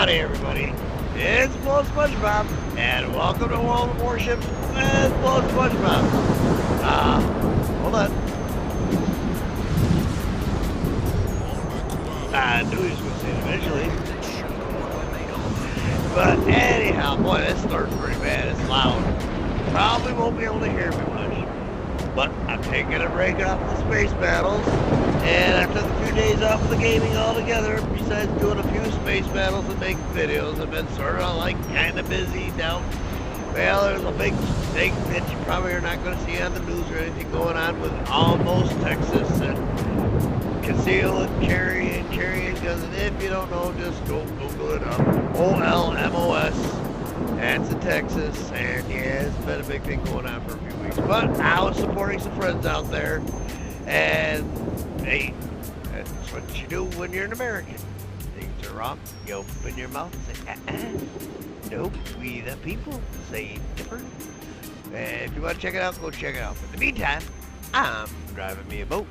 Howdy everybody, it's Blow SpongeBob, and welcome to World of Warships with Blow SpongeBob. Hold on. I knew he was going to say it eventually. But anyhow, boy, this starts pretty bad. It's loud. Probably won't be able to hear me much. But I'm taking a break off the space battles, and I took a few days off of the gaming altogether. Besides doing a few space battles and making videos, I've been sort of like kind of busy now. Well, there's a big thing that you probably are not going to see on the news or anything going on with Almost Texas and conceal and carrying guns. And if you don't know, just go Google it up. OLMOS. That's in Texas, and yeah, it's been a big thing going on for a few weeks. But I was supporting some friends out there, and hey, that's what you do when you're an American. Things are wrong, you open your mouth and say, nope, we the people say different. And if you want to check it out, go check it out. But in the meantime, I'm driving me a boat.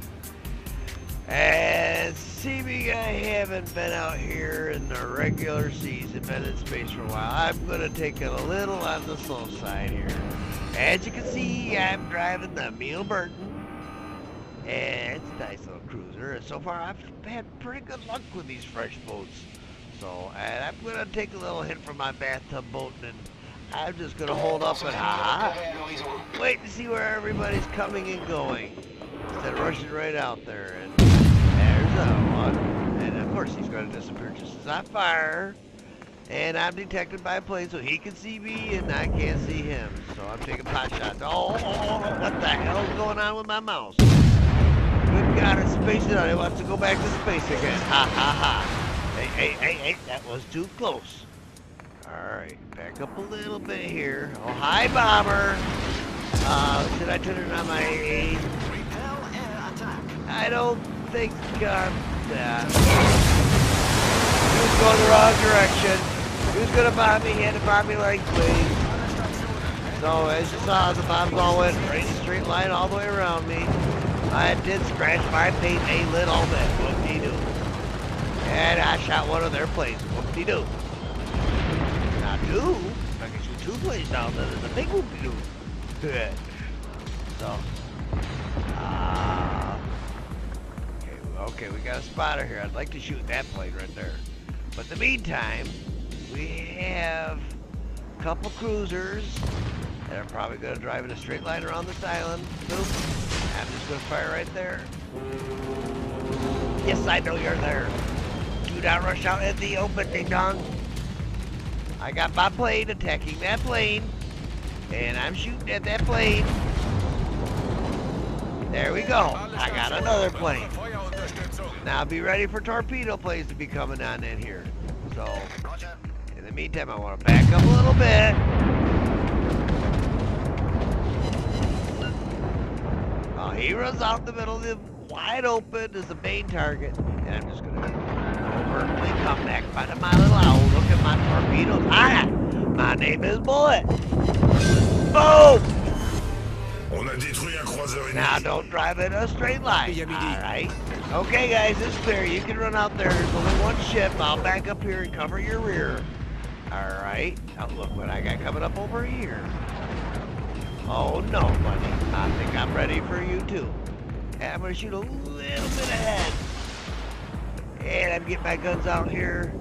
And see me, I haven't been out here in the regular season, been in space for a while. I'm going to take it a little on the slow side here. As you can see, I'm driving the Emile Bertin. And it's a nice little cruiser. And so far, I've had pretty good luck with these fresh boats. So, and I'm going to take a little hint from my bathtub boat, and I'm just going to hold up and wait to see where everybody's coming and going, instead of rushing right out there. And there's that one. And of course he's going to disappear just as I fire. And I'm detected by a plane so he can see me and I can't see him. So I'm taking pot shots. Oh, what the hell is going on with my mouse? Good God, it's spacing out. It wants to go back to space again. Ha ha ha. Hey, that was too close. Alright, back up a little bit here. Oh, hi, bomber. Should I turn it on my aim? I don't think that. He was going the wrong direction. He was going to bomb me. He had to bomb me like please. So as you saw, the bombs all went right in a straight line all the way around me. I did scratch my paint a little bit. Whoop-de-doo. And I shot one of their planes. Whoop-de-doo. Now two, I can shoot two planes down there. There's a big whoop-de-doo. Good. So, okay, we got a spotter here. I'd like to shoot that plane right there. But in the meantime, we have a couple cruisers that are probably going to drive in a straight line around this island. Boom. I'm just going to fire right there. Yes, I know you're there. Do not rush out in the open, ding dong. I got my plane attacking that plane, and I'm shooting at that plane. There we go. I got another plane. Now be ready for torpedo planes to be coming on in here. So, in the meantime, I want to back up a little bit. Oh, he runs out in the middle of the wide open as the main target. And I'm just going to overtly come back by my little owl. Look at my torpedoes. Hi! My name is Bullet. Boom! Now don't drive in a straight line. Alright. Okay guys, it's clear. You can run out there. There's only one ship. I'll back up here and cover your rear. Alright. Now look what I got coming up over here. Oh no, buddy. I think I'm ready for you too. And I'm gonna shoot a little bit ahead. And I'm getting my guns out here.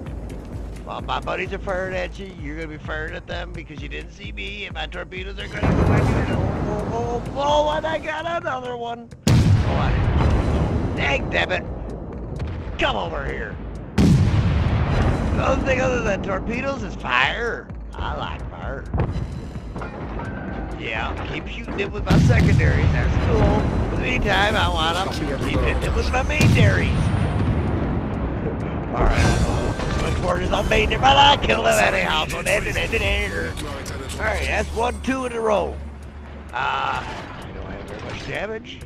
While my buddies are firing at you, you're going to be firing at them because you didn't see me, and my torpedoes are going to go back. Oh, and I got another one. Oh, I didn't. Dang, damn it. Come over here. The other thing other than torpedoes is fire. I like fire. Yeah, I'll keep shooting it with my secondaries. That's cool. In the meantime, I want to keep hitting it with my maindaries. All right. Quarters on main there, but I killed him anyhow. So all right, that's 1-2 in a row. I don't have very much damage.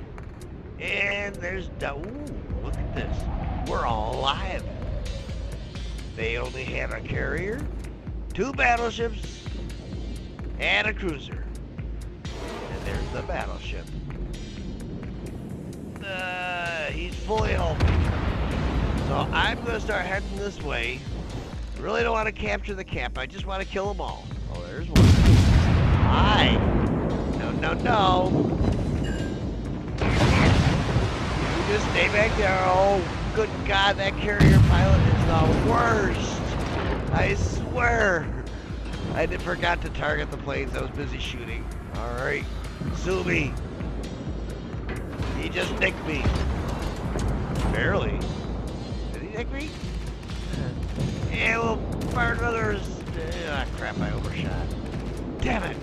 And there's ooh, look at this. We're all alive. They only have a carrier, 2 battleships, and a cruiser. And there's the battleship. He's fully healthy. So I'm going to start heading this way. I really don't want to capture the camp. I just want to kill them all. Oh, there's one. Hi. No, no, no. You just stay back there. Oh, good God, that carrier pilot is the worst. I swear. I forgot to target the planes. I was busy shooting. All right. Sue me. He just nicked me. Barely. Did he nick me? Yeah, we'll fire another. Ah, crap, I overshot. Damn it.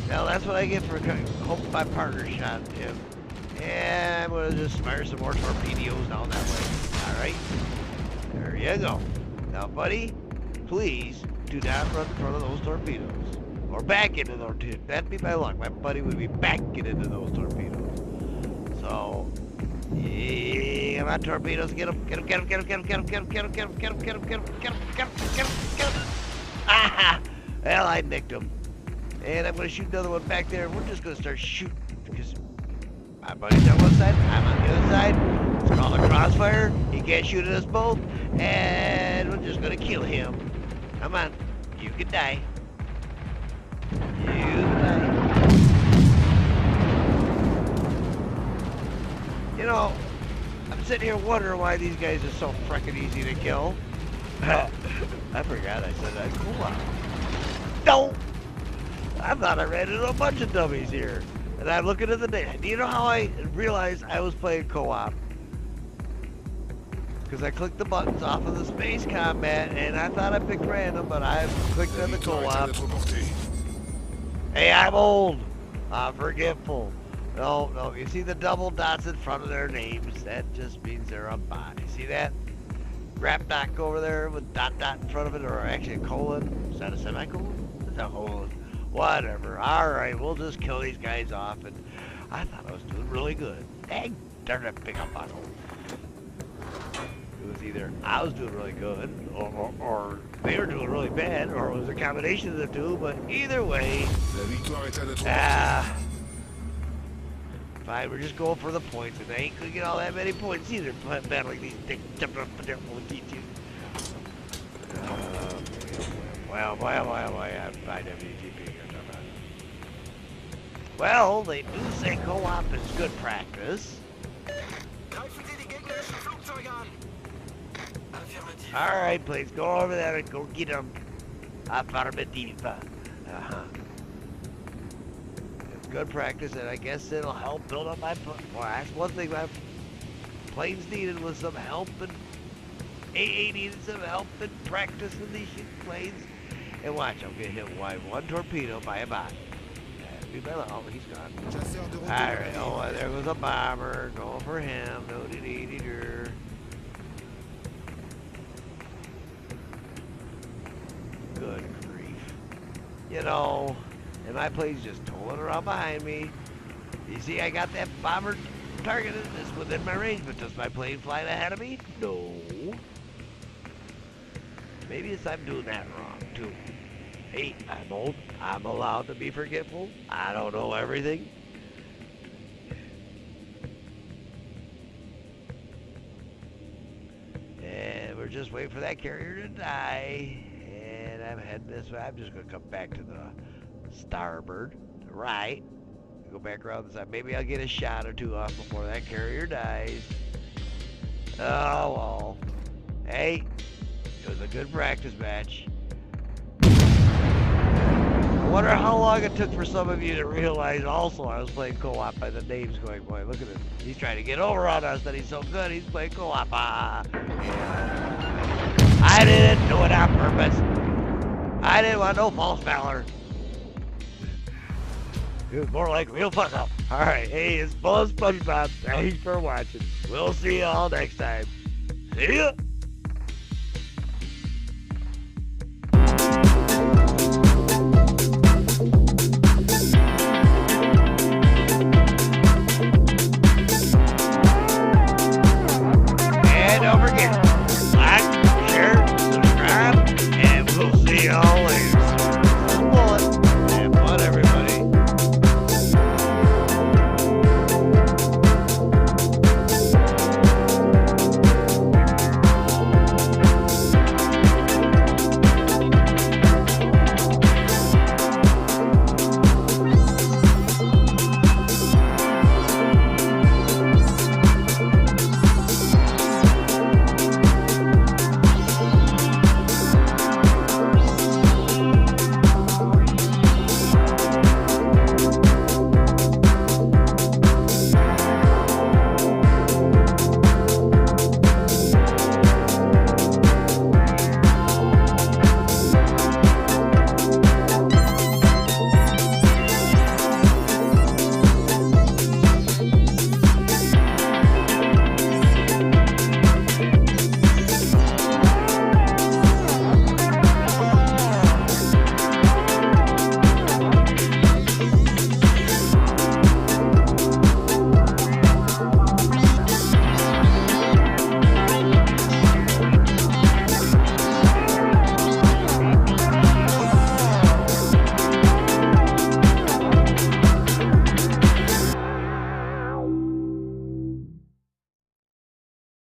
Well, that's what I get for hoping my partner shot him. Yeah, I'm going to just fire some more torpedoes down that way. All right. There you go. Now, buddy, please do not run in front of those torpedoes. Or back into those torpedoes. That'd be my luck. My buddy would be backing into those torpedoes. So, yeah, come on, torpedoes. Get them, get them, get them, get them, get them, get them, get them, get them, get them, get them, get them, get them, get them, get them, get them. Ah! Well, I nicked him. And I'm going to shoot another one back there. We're just going to start shooting because my buddy's on one side, I'm on the other side. It's called a crossfire. He can't shoot at us both. And we're just going to kill him. Come on. You can die. You can die. You know, I'm sitting here wondering why these guys are so frickin' easy to kill. I forgot I said I'd co-op. No! I thought I ran into a bunch of dummies here. And I'm looking at the name. Do you know how I realized I was playing co-op? Because I clicked the buttons off of the space combat, and I thought I picked random, but I clicked on the co-op. Hey, I'm old. I'm forgetful. No, no, you see the double dots in front of their names? That just means they're a bot. You see that? Rap doc over there with dot in front of it, or actually a colon. Is that a semicolon? It's a colon. Whatever. Alright, we'll just kill these guys off. And I thought I was doing really good. Dang, darn it, pick up on them. It was either I was doing really good, or they were doing really bad, or it was a combination of the two, but either way, fine, we're just going for the points, and I ain't gonna get all that many points either, battling these dicks. Well, I'm fine, WGP. Well, they do say co-op is good practice. Alright, please go over there and go get them. Affirmative. It's good practice, and I guess it'll help build up my... Well, that's one thing my planes needed was some help, and AA needed some help and practice with these shit planes. And watch, I'm gonna hit one torpedo by a bot. Oh, he's gone. Alright, oh, there goes a bomber. Going for him. No dee-dee-dee-dur. Good grief. You know, and my plane's just tolling around behind me. You see, I got that bomber targeted. It's within my range, but does my plane fly ahead of me? No. Maybe it's I'm doing that wrong, too. Hey, I'm old. I'm allowed to be forgetful. I don't know everything. And we're just waiting for that carrier to die. And I'm heading this way. I'm just going to come back to the starboard, right. Go back around the side. Maybe I'll get a shot or two off before that carrier dies. Oh, well. Hey, it was a good practice match. I wonder how long it took for some of you to realize also I was playing co-op by the names going, boy, look at this. He's trying to get over on us that he's so good. He's playing co-op. Ah. I didn't do it on purpose. I didn't want no false valor. It was more like real fuck up. Alright, hey, it's Bull SpongeBob. Thanks for watching. We'll see you all next time. See ya! And don't forget,